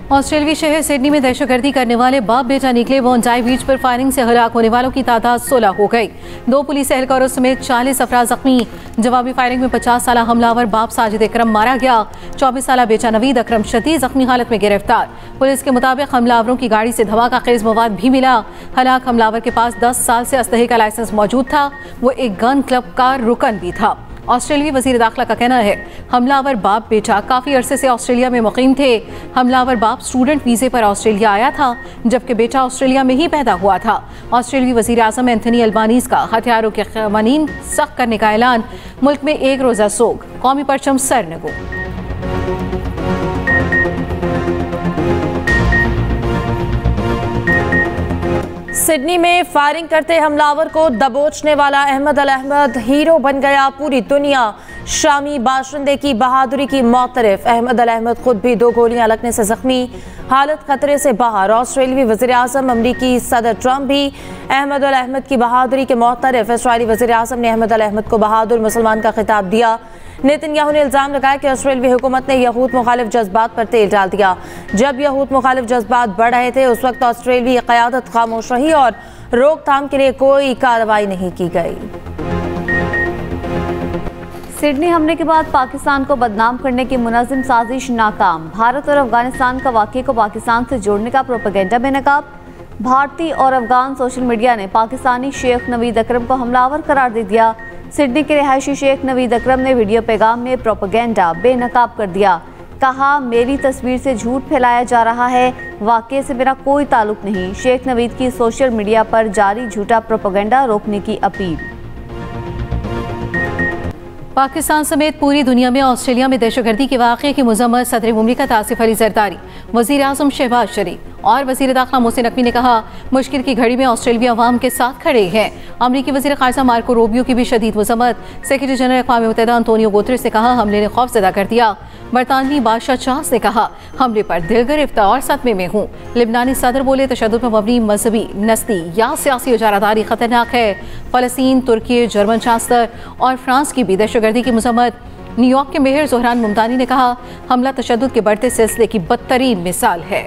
ऑस्ट्रेलियाई शहर सिडनी में दहशतगर्दी करने वाले बाप बेटा निकले बोंडाई बीच पर फायरिंग से हलाक होने वालों की तादाद 16 हो गई। 2 पुलिस एहलकारों समेत 40 अफराद जख्मी। जवाबी फायरिंग में 50 साल हमलावर बाप साजिद अकरम मारा गया। 24 साल बेटा नवीद अकरम शदीद जख्मी हालत में गिरफ्तार। पुलिस के मुताबिक हमलावरों की गाड़ी से धमाका खेज मवाद भी मिला। हलाक हमलावर के पास 10 साल से असलहे का लाइसेंस मौजूद था। वो एक गन क्लब का रुकन भी था। ऑस्ट्रेलियाई वजीर दाखिला का कहना है हमलावर बाप बेटा काफ़ी अरसे से ऑस्ट्रेलिया में मुकीम थे। हमलावर बाप स्टूडेंट वीज़े पर ऑस्ट्रेलिया आया था, जबकि बेटा ऑस्ट्रेलिया में ही पैदा हुआ था। ऑस्ट्रेलियाई वजीर आज़म एंथनी अल्बानीज़ का हथियारों के क़वानीन सख्त करने का ऐलान। मुल्क में एक रोज़ा सोग, कौमी परचम सरनगू। सिडनी में फायरिंग करते हमलावर को दबोचने वाला अहमद अल अहमद हीरो बन गया। पूरी दुनिया शामी बाशिंदे की बहादुरी की मौतरफ। अहमद अल अहमद खुद भी 2 गोलियां लगने से जख्मी, हालत खतरे से बाहर। ऑस्ट्रेलियाई वज़ीर आज़म अमरीकी सदर ट्रंप भी अहमद अल अहमद की बहादुरी के मौतरफ। इस्राईली वज़ीर आज़म ने अहमद अल अहमद को बहादुर मुसलमान का खिताब दिया। नेतन्याहू ने इल्ज़ाम लगाया कि ऑस्ट्रेलियाई हुकूमत ने यहूद मुखालिफ जज्बात पर तेल डाल दिया। जब यहूद मुखालिफ जज्बात बढ़ रहे थे उस वक्त ऑस्ट्रेलियाई क़यादत खामोश रही और रोकथाम के लिए कोई कार्रवाई नहीं की गई। सिडनी हमले के बाद पाकिस्तान को बदनाम करने की मुनज़्ज़म साजिश नाकाम। भारत और अफगानिस्तान का वाक़े को पाकिस्तान से जोड़ने का प्रोपेगेंडा बेनकाब। भारतीय और अफगान सोशल मीडिया ने पाकिस्तानी शेख नवीद अकरम को हमलावर करार दे दिया। सिडनी के रिहायशी शेख नवीद अकरम ने वीडियो पैगाम में प्रोपेगेंडा बेनकाब कर दिया। कहा, मेरी तस्वीर से झूठ फैलाया जा रहा है, वाक़े से मेरा कोई ताल्लुक नहीं। शेख नवीद की सोशल मीडिया पर जारी झूठा प्रोपेगेंडा रोकने की अपील। पाकिस्तान समेत पूरी दुनिया में ऑस्ट्रेलिया में दहशतगर्दी के वाक़े की मज़म्मत सदर मुमलिकत आसिफ अली जरदारी, वज़ीर आज़म शहबाज शरीफ और वज़ीर दाखिला मोहसिन नकवी ने कहा मुश्किल की घड़ी में ऑस्ट्रेलिया अवाम के साथ खड़े हैं। अमरीकी वज़ीर ख़ारिजा मार्को रूबियो की भी शदीद मज़म्मत। सेक्रेटरी जनरल अक़वाम मुत्तहिदा अंतोनियो गुतरेस ने कहा हमले ने खौफज़दा कर दिया। बरतानवी बादशाह चार्ल्स ने कहा हमले पर दिल गिरफ्तार और सदमे में हूँ। लिबनानी सदर बोले तशद्दुद पर मबनी मजहबी, नस्ली या सियासी इजारादारी खतरनाक है। फ़लस्तीन, तुर्की, जर्मन चांसलर और फ्रांस की भी दहशतगर्दी की मज़म्मत। न्यूयॉर्क के मेयर ज़ोहरान मुमतानी ने कहा हमला तशद्दुद के बढ़ते सिलसिले की बदतरीन मिसाल है।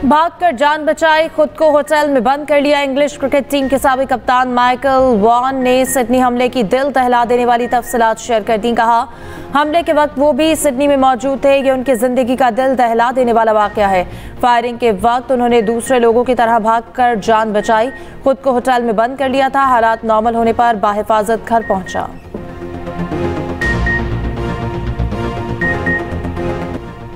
भागकर जान बचाई, खुद को होटल में बंद कर लिया। इंग्लिश क्रिकेट टीम के साबिक कप्तान माइकल वॉन ने सिडनी हमले की दिल दहला देने वाली तफसीलात शेयर कर दी। कहा हमले के वक्त वो भी सिडनी में मौजूद थे। ये उनकी जिंदगी का दिल दहला देने वाला वाकया है। फायरिंग के वक्त उन्होंने दूसरे लोगों की तरह भागकर जान बचाई, खुद को होटल में बंद कर लिया था। हालात नॉर्मल होने पर बाहिफाजत घर पहुंचा।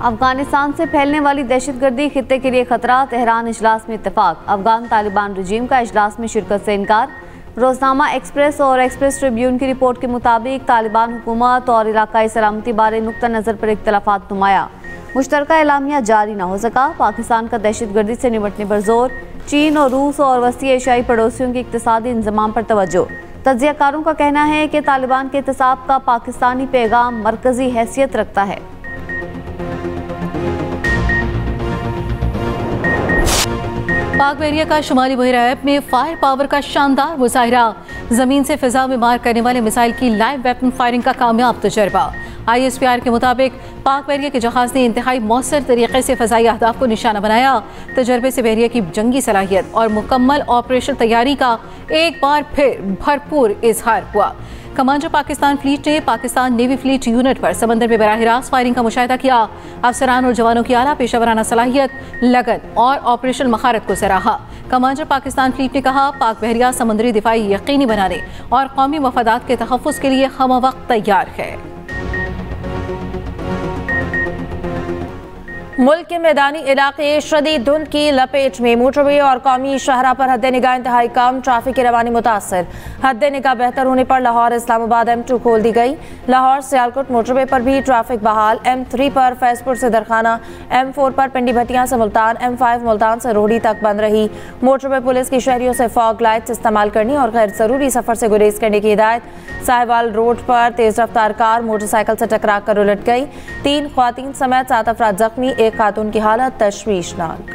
अफगानिस्तान से फैलने वाली दहशतगर्दी खित्ते के लिए खतरा, तेहरान इजलास में इत्तेफाक। अफगान तालिबान रजीम का इजलास में शिरकत से इनकार। रोजनामा एक्सप्रेस और एक्सप्रेस ट्रिब्यून की रिपोर्ट के मुताबिक तालिबान हुकूमत और इलाकाई सलामती बारे नुक्ता नज़र पर इख्तलाफात नुमाया। मुश्तरका एलामिया जारी न हो सका। पाकिस्तान का दहशतगर्दी से निपटने पर जोर। चीन और रूस और वसी एशियाई पड़ोसियों के इक्तिसादी इंजमाम पर तवज्जो। तज्जियाकारों का कहना है कि तालिबान के एहतसाब का पाकिस्तानी पैगाम मरकजी हैसियत रखता है। पाक बहरिया का शुमाली बहराइब में फायर पावर का शानदार मुजाहिरा। जमीन से फिजा में मार करने वाले मिसाइल की लाइव वेपन फायरिंग का कामयाब तजर्बा। ISPR के मुताबिक पाक बहरिया के जहाज ने इंतहाई मौसर तरीके से फ़ज़ाई अहदाफ को निशाना बनाया। तजर्बे से बहरिया की जंगी सलाहियत और मुकम्मल ऑपरेशन तैयारी का एक बार फिर भरपूर इजहार हुआ। कमांडर पाकिस्तान फ्लीट ने पाकिस्तान नेवी फ्लीट यूनिट पर समंदर में बराह रास्त फायरिंग का मुशाहिदा किया। अफसरान और जवानों की आला पेशावराना सलाहियत, लगन और ऑपरेशन महारत को सराहा। कमांडर पाकिस्तान फ्लीट ने कहा पाक बहरिया समुद्री दिफाई यकीनी बनाने और कौमी मफादात के तहफ़्फ़ुज़ के लिए हमवक्त तैयार है। मुल्क के मैदानी इलाके शदीद धुंध की लपेट में। मोटरवे और कौमी शाहरा पर हद निगाह इंतहाई कम, ट्रैफिक की रवानी मुतासर। हद निगाह बेहतर होने पर लाहौर इस्लामाबाद M2 खोल दी गई। लाहौर सियालकोट मोटरवे पर भी ट्रैफिक बहाल। M3 पर फैजपुर से दरखाना, M4 पर पिंडी भटियां से मुल्तान, M5 मुल्तान से रोहड़ी तक बंद रही। मोटरवे पुलिस की शहरियों से फॉग लाइट्स इस्तेमाल करने और गैर जरूरी सफर से गुरेज करने की हिदायत। साहिवाल रोड पर तेज रफ्तार कार मोटरसाइकिल से टकरा कर उलट गई। 3 ख्वातीन समेत 7 अफराद जख्मी, एक खातून की हालत तशवीशनाक।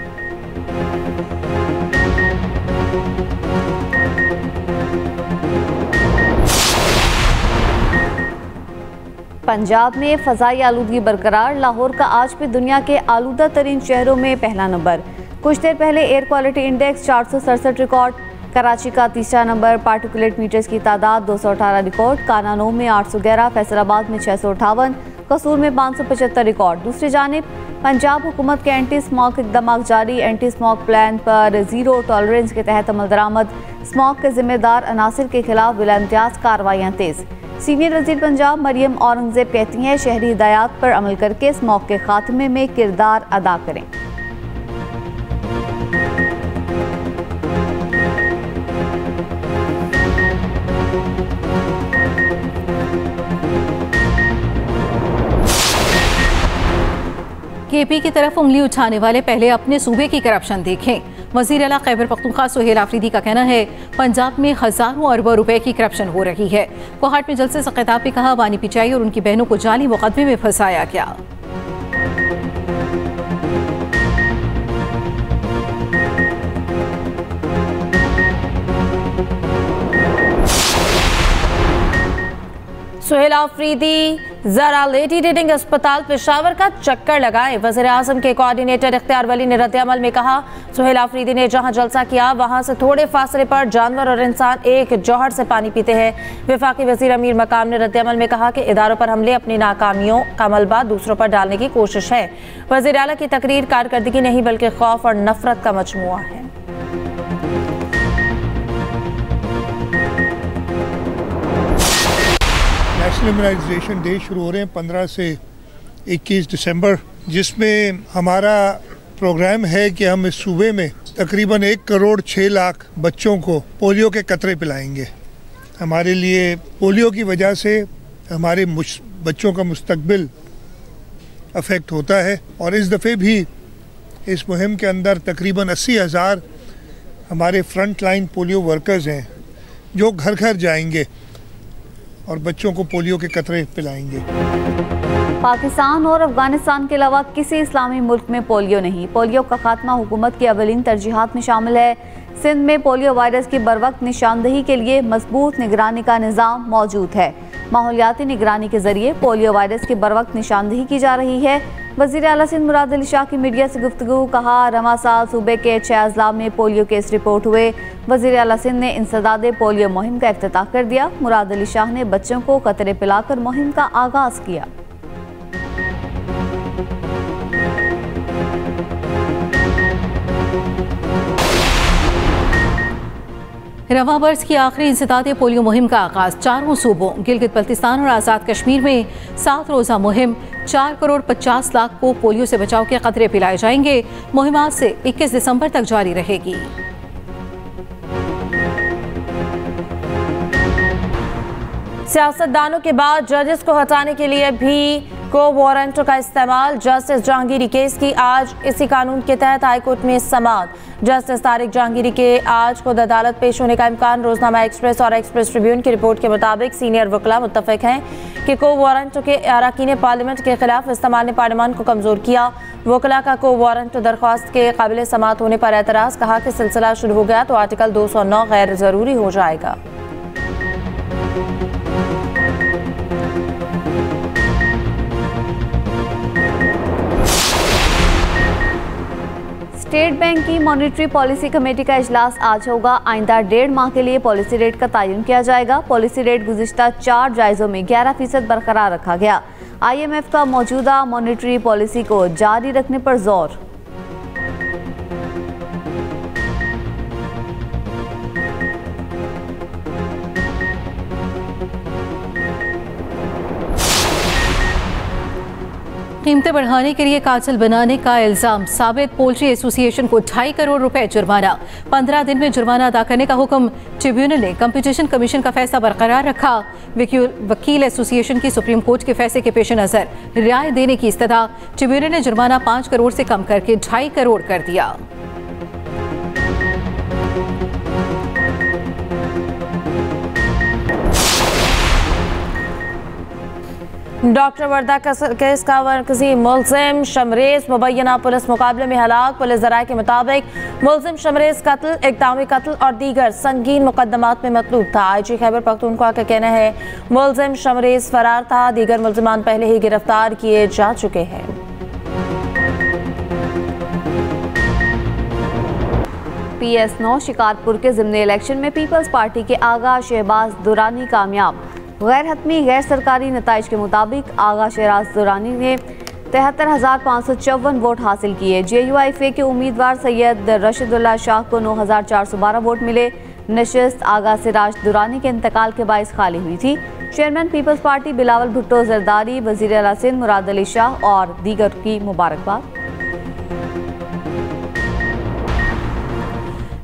पंजाब में फ़ज़ाई आलूदगी बरकरार। लाहौर का आज भी दुनिया के आलूदा तरीन शहरों में पहला नंबर। कुछ देर पहले air quality index 467 record. Karachi का तीसरा नंबर। पार्टिकुलेट मीटर्स की तादाद 218 रिकॉर्ड। कानानों में 811, फैसलाबाद में 658, कसूर में 575 रिकॉर्ड। दूसरी जानिब पंजाब हुकूमत के एंटी स्मॉग इकदाम जारी। एंटी स्मॉग प्लान पर जीरो टॉलरेंस के तहत अमल दरामद। स्मॉग के जिम्मेदार अनासिर के खिलाफ बिला इम्तियाज कार्रवाइयाँ तेज। सीनियर वजीर पंजाब मरियम औरंगजेब कहती हैं शहरी हिदायत पर अमल करके स्मॉग के खात्मे में किरदार अदा करें। केपी की तरफ उंगली उठाने वाले पहले अपने सूबे की करप्शन देखें। वज़ीर आला खैबर पख्तूनख्वा सुहेल आफरीदी का कहना है पंजाब में हजारों अरबों रुपए की करप्शन हो रही है। कोहाट में जलसे से खिताब में कहा वानी पिचाई और उनकी बहनों को जाली मुकदमे में फंसाया गया। सुहेल आफरीदी जरा लेडी रीडिंग अस्पताल पेशावर का चक्कर लगाए। वज़ीर आज़म के कोऑर्डिनेटर इख्तियार वली ने रद्द-ए-अमल में कहा सुहेल आफरीदी ने जहां जलसा किया वहां से थोड़े फासले पर जानवर और इंसान एक जौहर से पानी पीते हैं। वफाकी वज़ीर अमीर मकाम ने रद्द-ए-अमल में कहा कि इदारों पर हमले अपनी नाकामियों का मलबा दूसरों पर डालने की कोशिश है। वज़ीर आला की तकरीर कारकर्दगी नहीं बल्कि खौफ और नफरत का मजमुआ है। नेशनल इम्यूनाइजेशन डे शुरू हो रहे हैं 15 से 21 दिसंबर, जिसमें हमारा प्रोग्राम है कि हम इस सूबे में तकरीबन 1 करोड़ 6 लाख बच्चों को पोलियो के कतरे पिलाएंगे। हमारे लिए पोलियो की वजह से हमारे बच्चों का मुस्तकबिल अफेक्ट होता है और इस दफ़े भी इस मुहिम के अंदर तकरीबन 80,000 हमारे फ्रंट लाइन पोलियो वर्कर्स हैं जो घर घर जाएंगे और बच्चों को पोलियो के कतरे पिलाएंगे। पाकिस्तान और अफगानिस्तान के अलावा किसी इस्लामी मुल्क में पोलियो नहीं। पोलियो का खात्मा हुकूमत की अवलीन तरजीहात में शामिल है। सिंध में पोलियो वायरस की बरवक्त निशानदही के लिए मजबूत निगरानी का निज़ाम मौजूद है। माहौलियाती निगरानी के जरिए पोलियो वायरस की बरवक्त निशानदही की जा रही है। वज़ीर आला सिंध मुराद अली शाह की मीडिया से गुफ्तगू। कहा रमा साल सूबे के 6 अजला में पोलियो केस रिपोर्ट हुए। वज़ीर आला सिंध ने इंसदादे पोलियो मुहिम का इफ्तिताह कर दिया। मुराद अली शाह ने बच्चों को कतरे पिलाकर मुहिम का आगाज किया। रवां बरस की आखिरी इंसदादे पोलियो मुहिम का आगाज 4 सूबों गिलगित बल्तिस्तान और आज़ाद कश्मीर में 7 रोज़ा मुहिम 4 करोड़ 50 लाख को पोलियो से बचाव के कतरे पिलाए जाएंगे। मुहिम आज से 21 दिसंबर तक जारी रहेगी। सियासतदानों के बाद जजेस को हटाने के लिए भी को वारंटों का इस्तेमाल। जस्टिस जहांगीरी केस की आज इसी कानून के तहत हाईकोर्ट में समाअत। जस्टिस तारिक जहांगीरी के आज खुद अदालत पेश होने का इम्कान। रोजनामा एक्सप्रेस और एक्सप्रेस ट्रिब्यून की रिपोर्ट के मुताबिक सीनियर वकला मुत्तफिक हैं कि को वारंटों के अरकान पार्लियामेंट के खिलाफ इस्तेमाल ने पार्लियामान को कमजोर किया। वकला का को वारंट दरख्वास्त के काबिल समाअत होने पर एतराज़। कहा कि सिलसिला शुरू हो गया तो आर्टिकल 209 गैर ज़रूरी हो जाएगा। स्टेट बैंक की मॉनिटरी पॉलिसी कमेटी का इजलास आज होगा। आइंदा 1.5 माह के लिए पॉलिसी रेट का तयन किया जाएगा। पॉलिसी रेट गुज़िश्ता 4 जायज़ों में 11% बरकरार रखा गया। IMF का मौजूदा मॉनिटरी पॉलिसी को जारी रखने पर जोर। कीमतें बढ़ाने के लिए कातिल बनाने का इल्जाम साबित। पोल्ट्री एसोसिएशन को 2.5 करोड़ रुपए जुर्माना। 15 दिन में जुर्माना अदा करने का हुक्म। ट्रिब्यूनल ने कंपटीशन कमीशन का फैसला बरकरार रखा। वकील एसोसिएशन की सुप्रीम कोर्ट के फैसले के पेश नजर राय देने की इस्तदा। ट्रिब्यूनल ने जुर्माना 5 करोड़ से कम करके 2.5 करोड़ कर दिया। डॉक्टर वर्दा केस का मरकजी मुलजिम शमरेज मुबैना पुलिस मुकाबले में हलाक। पुलिस ज़राए के मुताबिक मुलजिम शमरेज कत्ल, इक़दामी कत्ल और दीगर संगीन मुकदमात में मतलूब था। IG खैबर पख्तूनख्वा का कहना है मुलजिम शमरेज फरार था। दीगर मुलजिमान पहले ही गिरफ्तार किए जा चुके हैं। PS9 शिकारपुर के ज़िमनी इलेक्शन में पीपल्स पार्टी के आगा शहबाज दुरानी कामयाब। गैर हतमी गैर सरकारी नताइज के मुताबिक आगा शहबाज दुरानी ने 73,554 वोट हासिल किए। JUIF के उम्मीदवार सैयद रशीदुल्लाह शाह को 9,412 वोट मिले। नशिस्त आगा सिराज दुरानी के इंतकाल के बाइस खाली हुई थी। चेयरमैन पीपल्स पार्टी बिलावल भुट्टो जरदारी, वजीर आला सिंध मुराद अली शाह और दीगर की मुबारकबाद।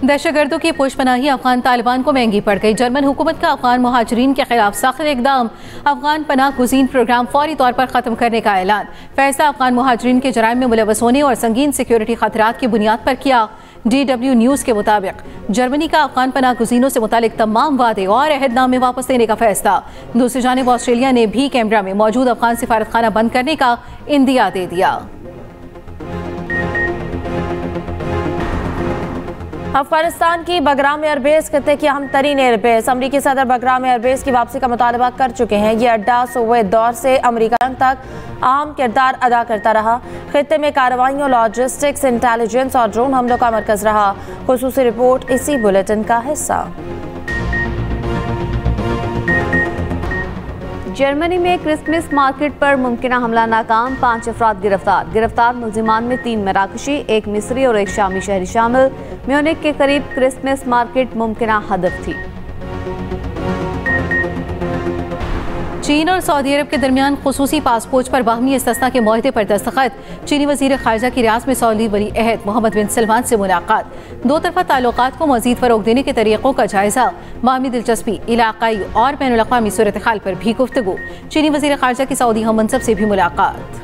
दहशतगर्दों की पुशपनाही अफगान तालिबान को महंगी पड़ गई। जर्मन हुकूमत का अफगान मुहाजिरीन के खिलाफ सख्त इकदाम, अफगान पनाह गुज़ीन प्रोग्राम फौरी तौर पर ख़त्म करने का ऐलान। फैसला अफगान मुहाजिरीन के जराइम में मुलव्वस होने और संगीन सिक्योरिटी खतरात की बुनियाद पर किया। DW न्यूज़ के मुताबिक जर्मनी का अफगान पनाह गुज़ीनों से मुतालिक तमाम वादे और अहदनामे वापस लेने का फैसला। दूसरी जानिब ऑस्ट्रेलिया ने भी कैमरा में मौजूद अफगान सिफारतखाना बंद करने का इंदिया दे दिया। अफगानिस्तान की बगराम एयरबेस खत्ते की अहम तरीन एयरबेस। अमरीकी सदर बगराम एयरबेस की वापसी का मुतालबा कर चुके हैं। ये अड्डा सोवियत दौर से अमरीका तक अहम किरदार अदा करता रहा। खत्ते में कार्रवाइयों, लॉजिस्टिक्स, इंटेलिजेंस और ड्रोन हमलों का मरकज रहा। खुसूसी रिपोर्ट इसी बुलेटिन का हिस्सा। जर्मनी में क्रिसमस मार्केट पर मुमकिन हमला नाकाम, 5 अफराद गिरफ्तार। गिरफ्तार मुलजिमान में 3 मराकशी, 1 मिस्री और 1 शामी शहरी शामिल। म्यूनिक के करीब क्रिसमस मार्केट मुमकिन हदफ थी। चीन और सऊदी अरब के दरमियान खुसूसी पासपोर्ट पर बाहमी इस्तिस्ना के मुआहदे पर दस्तखत। चीनी वजीर खारजा की रियासत में सऊदी वली अहद मोहम्मद बिन सलमान से मुलाकात। दो तरफा ताल्लुकात को मजीद फरोग देने के तरीक़ों का जायजा। बाहमी दिलचस्पी, इलाकाई और बैनुल अक़वामी सूरत हाल पर भी गुफ्तगू। चीनी वजीर खारजा की सऊदी हम मनसब से भी मुलाकात।